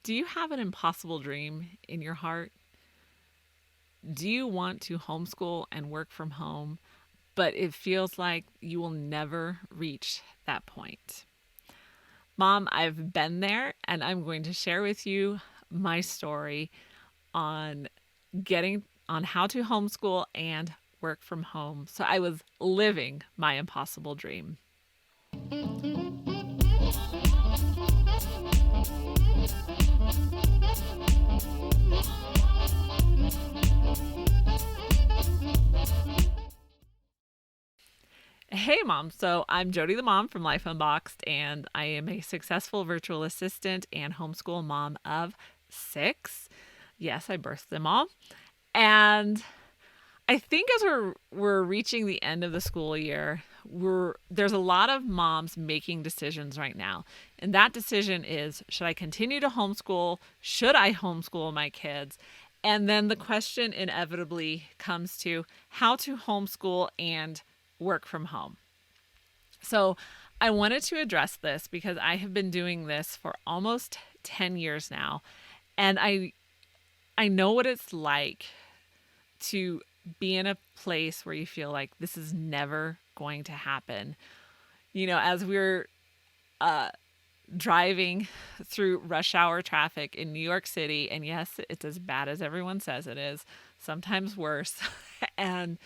Do you have an impossible dream in your heart? Do you want to homeschool and work from home, but it feels like you will never reach that point? Mom, I've been there, and I'm going to share with you my story on on how to homeschool and work from home. So I was living my impossible dream. Hey, Mom. So I'm Jody, the mom from Life Unboxed, and I am a successful virtual assistant and homeschool mom of 6. Yes, I birthed them all. And I think as we're reaching the end of the school year, there's a lot of moms making decisions right now. And that decision is, should I continue to homeschool? Should I homeschool my kids? And then the question inevitably comes to how to homeschool and work from home. So I wanted to address this because I have been doing this for almost 10 years now. And I know what it's like to be in a place where you feel like this is never going to happen. As we're driving through rush hour traffic in New York City, and yes, it's as bad as everyone says it is, sometimes worse. And,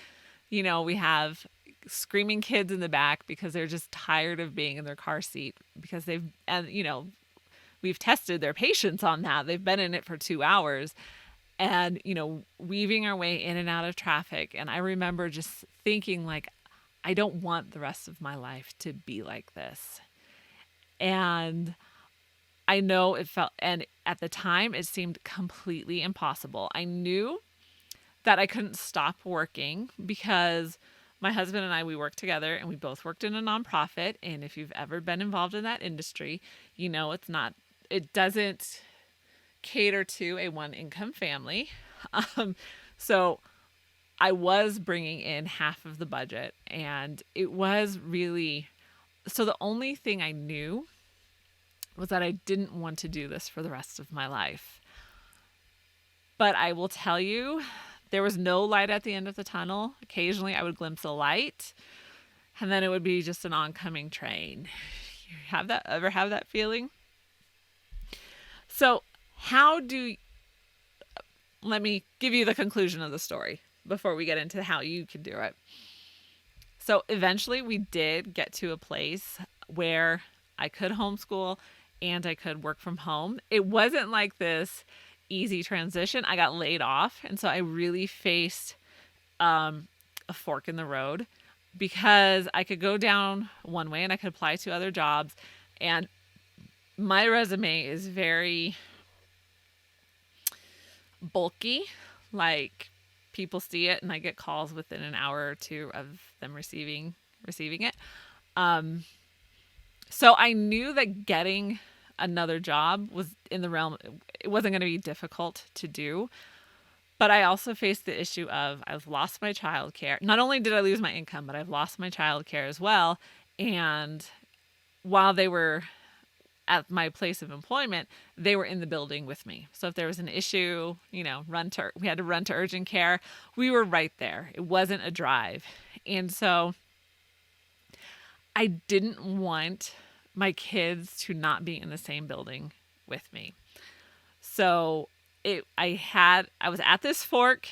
we have screaming kids in the back because they're just tired of being in their car seat because we've tested their patience on that. They've been in it for 2 hours. And, weaving our way in and out of traffic. And I remember just thinking, like, I don't want the rest of my life to be like this. And I know and at the time, it seemed completely impossible. I knew that I couldn't stop working because my husband and I, we worked together, and we both worked in a nonprofit. And if you've ever been involved in that industry, it doesn't cater to a one income family. So I was bringing in half of the budget, and it was really, so the only thing I knew was that I didn't want to do this for the rest of my life. But I will tell you, there was no light at the end of the tunnel. Occasionally I would glimpse a light, and then it would be just an oncoming train. You ever have that feeling? So let me give you the conclusion of the story before we get into how you can do it. So eventually we did get to a place where I could homeschool and I could work from home. It wasn't like this easy transition. I got laid off. And so I really faced a fork in the road because I could go down one way and I could apply to other jobs. And my resume is very bulky. Like, people see it and I get calls within an hour or two of them receiving it. So I knew that getting another job was in the realm. It wasn't going to be difficult to do. But I also faced the issue of I've lost my childcare. Not only did I lose my income, but I've lost my childcare as well. And while they were at my place of employment, they were in the building with me. So if there was an issue, we had to run to urgent care. We were right there. It wasn't a drive. And so I didn't want my kids to not be in the same building with me. So I was at this fork.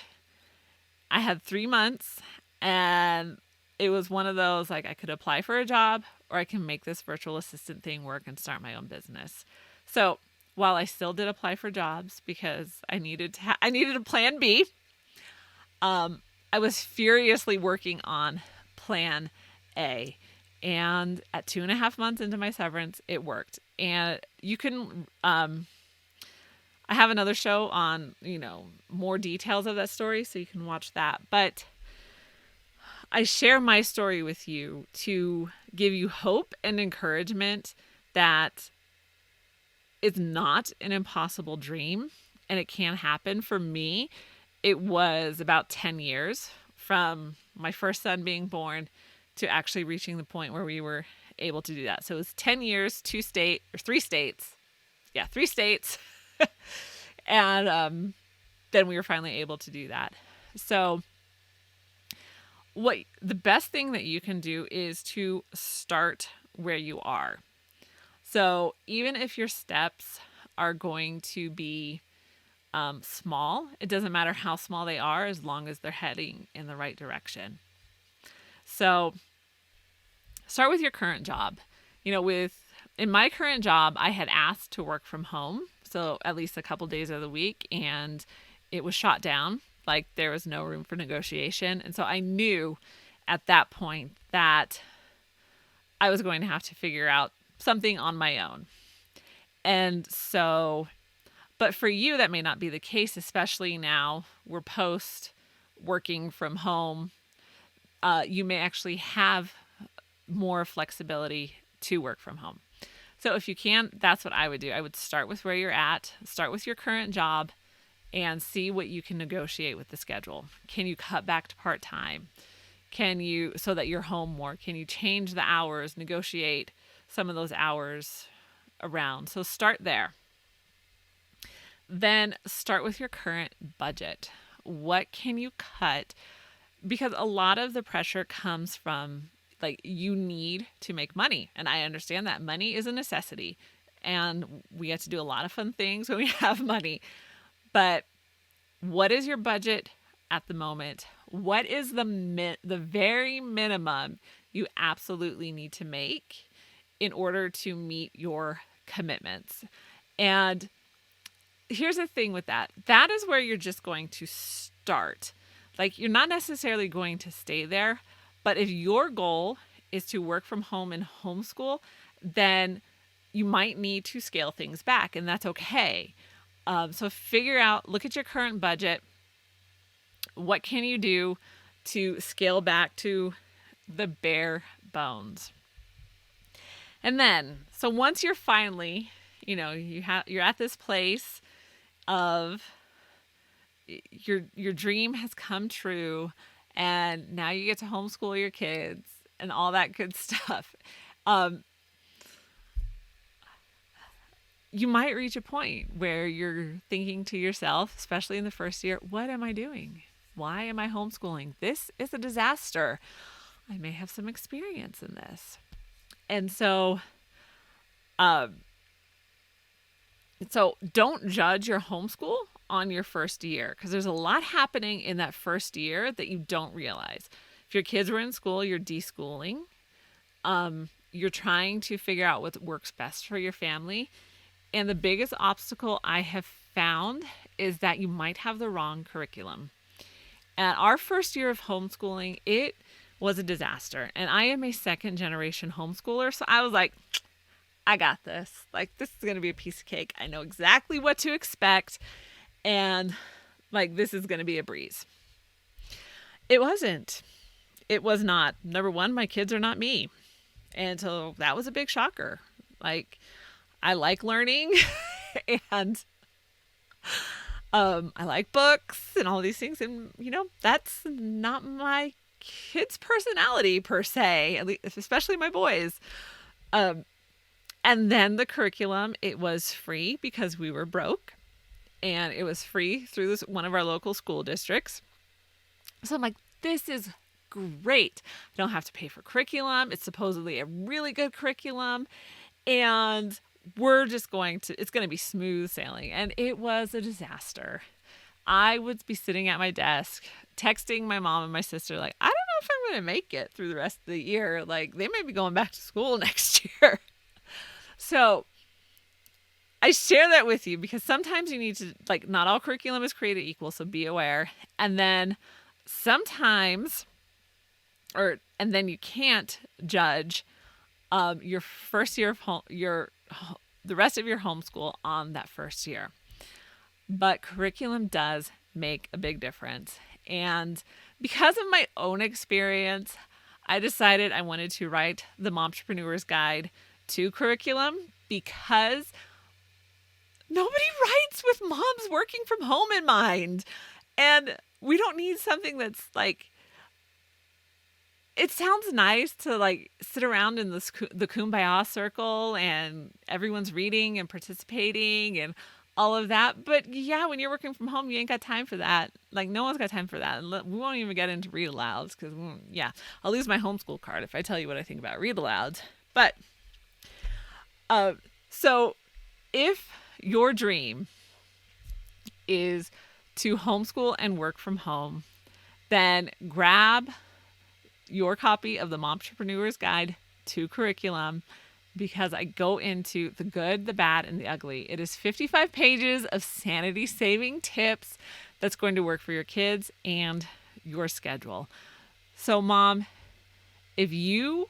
I had 3 months, and it was one of those, like, I could apply for a job or I can make this virtual assistant thing work and start my own business. So while I still did apply for jobs because I needed a plan B, I was furiously working on plan A. And at 2.5 months into my severance, it worked. And you can, I have another show on, more details of that story, so you can watch that. But I share my story with you to give you hope and encouragement that it's not an impossible dream and it can happen. For me, it was about 10 years from my first son being born to actually reaching the point where we were able to do that. So it was 10 years, 3 states. Yeah, 3 states. And then we were finally able to do that. So what the best thing that you can do is to start where you are. So even if your steps are going to be small, it doesn't matter how small they are as long as they're heading in the right direction. So start with your current job. In my current job, I had asked to work from home, so at least a couple days of the week, and it was shot down. Like there was no room for negotiation. And so I knew at that point that I was going to have to figure out something on my own. And so, but for you, that may not be the case, especially now we're post working from home. You may actually have more flexibility to work from home. So if you can, that's what I would do. I would start with where you're at, start with your current job, and see what you can negotiate with the schedule. Can you cut back to part-time? Can you, so that you're home more? Can you change the hours, negotiate some of those hours around? So start there. Then start with your current budget. What can you cut? Because a lot of the pressure comes from like you need to make money. And I understand that money is a necessity. And we get to do a lot of fun things when we have money. But what is your budget at the moment? What is the very minimum you absolutely need to make in order to meet your commitments? And here's the thing with that. That is where you're just going to start. Like you're not necessarily going to stay there, but if your goal is to work from home and homeschool, then you might need to scale things back, and that's okay. So figure out, look at your current budget. What can you do to scale back to the bare bones? And then, so once you're finally, you're at this place of your dream has come true, and now you get to homeschool your kids and all that good stuff. You might reach a point where you're thinking to yourself, especially in the first year, what am I doing? Why am I homeschooling? This is a disaster. I may have some experience in this. And so don't judge your homeschool on your first year, because there's a lot happening in that first year that you don't realize. If your kids were in school, you're deschooling. You're trying to figure out what works best for your family. And the biggest obstacle I have found is that you might have the wrong curriculum. At our first year of homeschooling, it was a disaster. And I am a second generation homeschooler. So I was like, I got this. Like, this is going to be a piece of cake. I know exactly what to expect. And like, this is going to be a breeze. It wasn't. It was not. Number one, my kids are not me. And so that was a big shocker. Like, I like learning and I like books and all these things. And, that's not my kids' personality per se, at least, especially my boys. And then the curriculum, it was free because we were broke, and it was free through one of our local school districts. So I'm like, this is great. I don't have to pay for curriculum. It's supposedly a really good curriculum. And we're just it's going to be smooth sailing. And it was a disaster. I would be sitting at my desk, texting my mom and my sister, like, I don't know if I'm going to make it through the rest of the year. Like, they may be going back to school next year. So I share that with you because sometimes you need to, like, not all curriculum is created equal. So be aware. And then sometimes, and then you can't judge your first year of the rest of your homeschool on that first year. But curriculum does make a big difference. And because of my own experience, I decided I wanted to write the Momtrepreneur's Guide to Curriculum, because nobody writes with moms working from home in mind. And we don't need something that's like, it sounds nice to like sit around in the Kumbaya circle and everyone's reading and participating and all of that. But yeah, when you're working from home, you ain't got time for that. Like, no one's got time for that. And we won't even get into read alouds because, yeah, I'll lose my homeschool card if I tell you what I think about read alouds. But so if your dream is to homeschool and work from home, then grab your copy of the Momtrepreneur's Guide to Curriculum, because I go into the good, the bad, and the ugly. It is 55 pages of sanity-saving tips that's going to work for your kids and your schedule. So, Mom, if you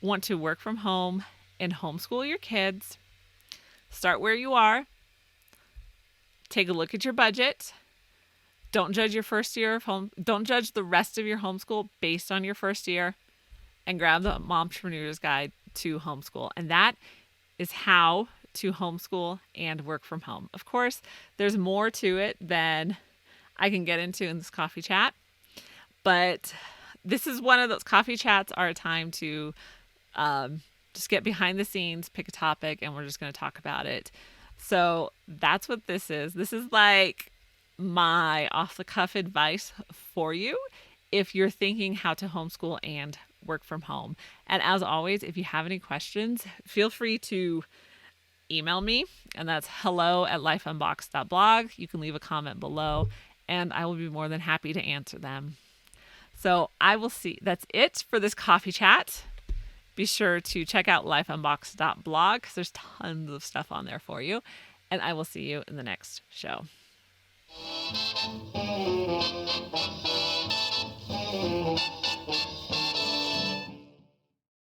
want to work from home and homeschool your kids, start where you are. Take a look at your budget. Don't judge your first year of home. Don't judge the rest of your homeschool based on your first year, and grab the Momtrepreneur's Guide to Homeschool. And that is how to homeschool and work from home. Of course, there's more to it than I can get into in this coffee chat, but this is one of those coffee chats are a time to just get behind the scenes, pick a topic, and we're just going to talk about it. So that's what this is. This is like my off-the-cuff advice for you if you're thinking how to homeschool and work from home. And as always, if you have any questions, feel free to email me, and that's hello@lifeunboxed.blog. You can leave a comment below, and I will be more than happy to answer them. So I will see. That's it for this coffee chat. Be sure to check out lifeunboxed.blog because there's tons of stuff on there for you. And I will see you in the next show.